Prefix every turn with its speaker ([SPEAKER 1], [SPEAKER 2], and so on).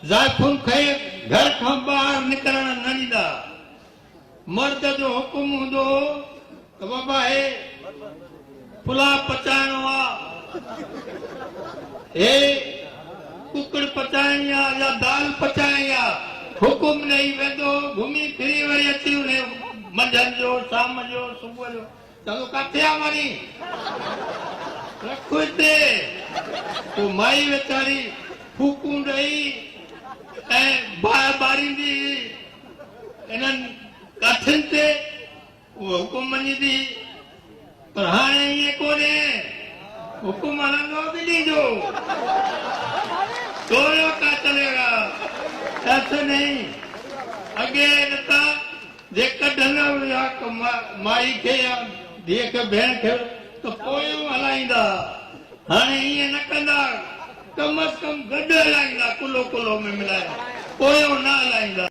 [SPEAKER 1] जायफुन खे घर खां ॿाहिरि निकिरण न ॾींदा। मर्द जो हुकुम हूंदो त बाबा हे पुलाव पचाइणो आहे, हे कुकड़ पचाइणी आहे या दाल पचाइणी आहे, हुकुम ॾेई वेंदो, घुमी फिरी वरी अची उन मंझंदि जो शाम जो सुबुह जो चवंदो किथे आहे वरी रखो हिते। पोइ माई वीचारी फूकूं ॾेई ऐं बाहि ॿारींदी इन्हनि काठियुनि ते, उहो हुकुम मञींदी। पर हाणे ईअं कोन्हे, हुकुम हलंदो ॿिली जो, तोड़ो का चलेगा, ऐसे नहीं। अॻे न त जे कढंदा हुया माई खे या धीअ खे भेण खे त पोयों हलाईंदा, हाणे ईअं न कंदा, कम अज कम गॾु हलाईंदा, कुलो कुलो में मिलाए, पोयों न हलाईंदा।